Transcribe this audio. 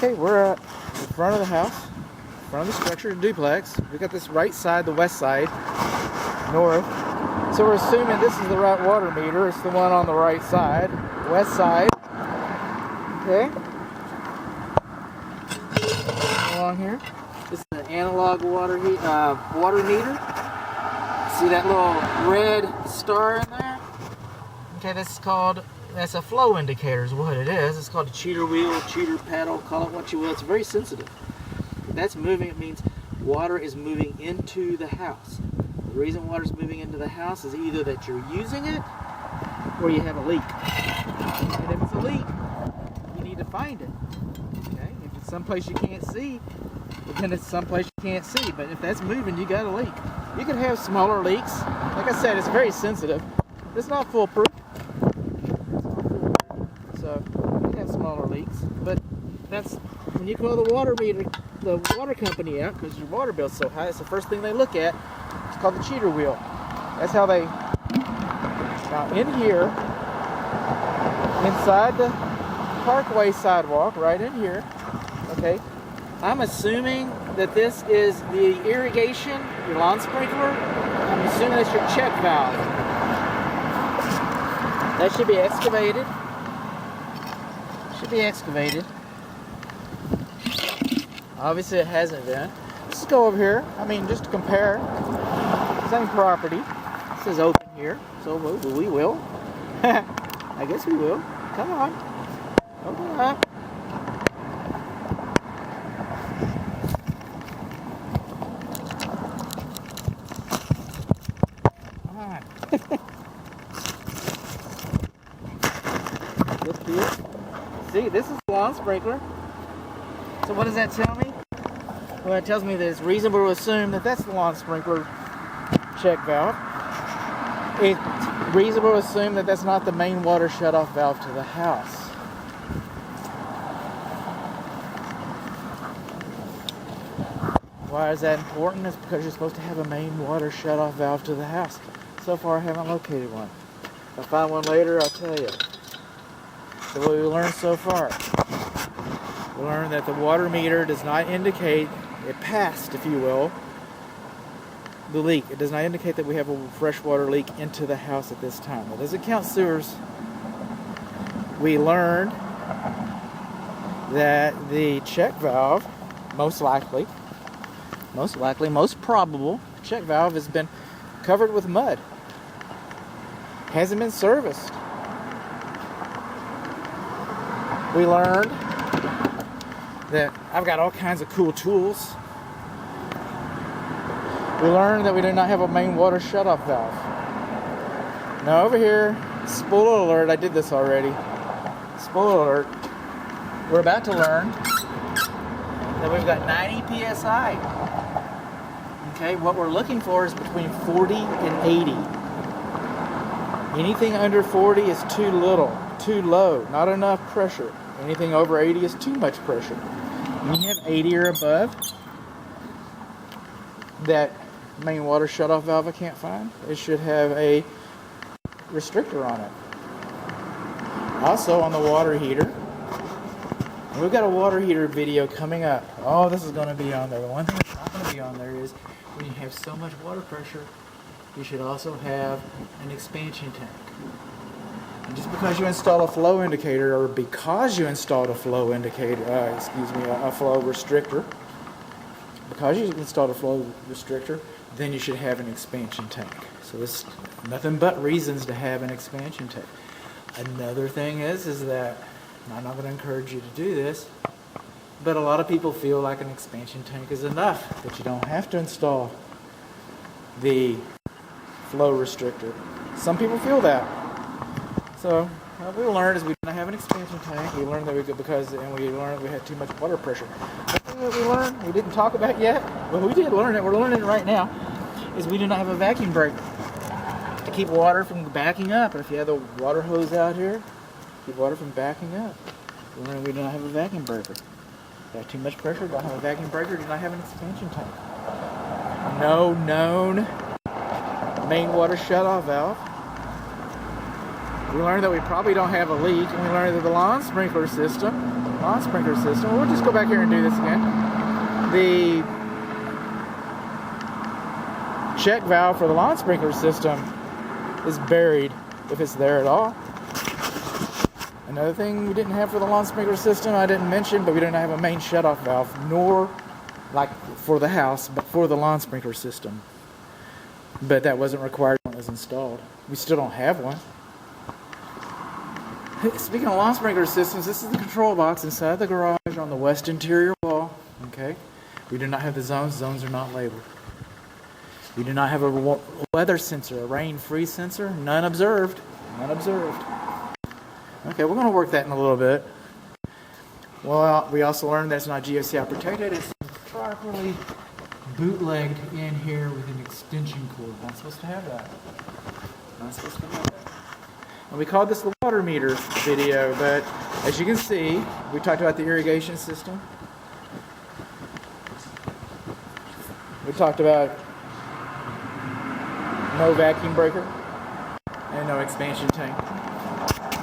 Okay, we're at the front of the house, front of the structure, duplex. We got this right side, the west side, north. So we're assuming this is the right water meter. It's the one on the right side, west side. Okay. Along here. This is an analog water meter. See that little red star in there? Okay, that's a flow indicator is what it is. It's called a cheater wheel, cheater pedal, call it what you will. It's very sensitive. If that's moving, it means water is moving into the house. The reason water is moving into the house is either that you're using it or you have a leak. And if it's a leak, you need to find it. Okay? If it's someplace you can't see, then it's someplace you can't see. But if that's moving, you got a leak. You could have smaller leaks. Like I said, it's very sensitive. It's not foolproof. So you can have smaller leaks. But that's when you call the water company out because your water bill's so high. It's the first thing they look at. It's called the cheater wheel. That's how they. Now in here, inside the parkway sidewalk, right in here. Okay. I'm assuming that this is the irrigation, your lawn sprinkler. I'm assuming that's your check valve. That should be excavated. Should be excavated. Obviously it hasn't been. Let's go over here. I mean, just to compare. Same property. It says open here. So we will. I guess we will. Come on. Open up. See, this is the lawn sprinkler. So what does that tell me? Well, it tells me that it's reasonable to assume that that's the lawn sprinkler check valve. It's reasonable to assume that that's not the main water shutoff valve to the house. Why is that important? It's because you're supposed to have a main water shutoff valve to the house. So far, I haven't located one. If I find one later, I'll tell you. So what we learned so far, we learned that the water meter does not indicate, it passed, if you will, the leak. It does not indicate that we have a freshwater leak into the house at this time. It doesn't count sewers. We learned that the check valve, most probable, check valve has been covered with mud. Hasn't been serviced. We learned that I've got all kinds of cool tools. We learned that we do not have a main water shutoff valve. Now over here, spoiler alert, I did this already. Spoiler alert, we're about to learn that we've got 90 psi. Okay, what we're looking for is between 40 and 80. Anything under 40 is too little, too low, not enough pressure. Anything over 80 is too much pressure. When you have 80 or above, that main water shutoff valve I can't find, it should have a restrictor on it. Also on the water heater, we've got a water heater video coming up. Oh, this is going to be on there. The one thing that's not going to be on there is when you have so much water pressure, you should also have an expansion tank. And just because you install a flow indicator, or because you installed a flow indicator, a flow restrictor, because you installed a flow restrictor, then you should have an expansion tank. So there's nothing but reasons to have an expansion tank. Another thing is that, I'm not going to encourage you to do this, but a lot of people feel like an expansion tank is enough, that you don't have to install the flow restrictor. Some people feel that. So what we learned is we didn't have an expansion tank. We learned that we had too much water pressure. The thing that we learned, we didn't talk about yet, but we did learn it, we're learning it right now, is we do not have a vacuum breaker to keep water from backing up. And if you have the water hose out here, keep water from backing up. We learned we do not have a vacuum breaker. Got too much pressure, don't have a vacuum breaker, do not have an expansion tank. No known main water shutoff valve. We learned that we probably don't have a leak, and we learned that the lawn sprinkler system lawn sprinkler system. We'll just go back here and do this again. The check valve for the lawn sprinkler system is buried, if it's there at all. Another thing we didn't have for the lawn sprinkler system, I didn't mention, but we didn't have a main shutoff valve, nor like for the house, but for the lawn sprinkler system. But that wasn't required when it was installed. We still don't have one. Speaking of lawn sprinkler systems, this is the control box inside the garage on the west interior wall. Okay, we do not have the zones. Zones are not labeled. We do not have a weather sensor, a rain-free sensor. None observed. None observed. Okay, we're going to work that in a little bit. Well, we also learned that it's not GFCI protected. It's properly bootlegged in here with an extension cord. Not supposed to have that. Not supposed to have that. And we called this the water meter video, but as you can see, we talked about the irrigation system. We talked about no vacuum breaker and no expansion tank.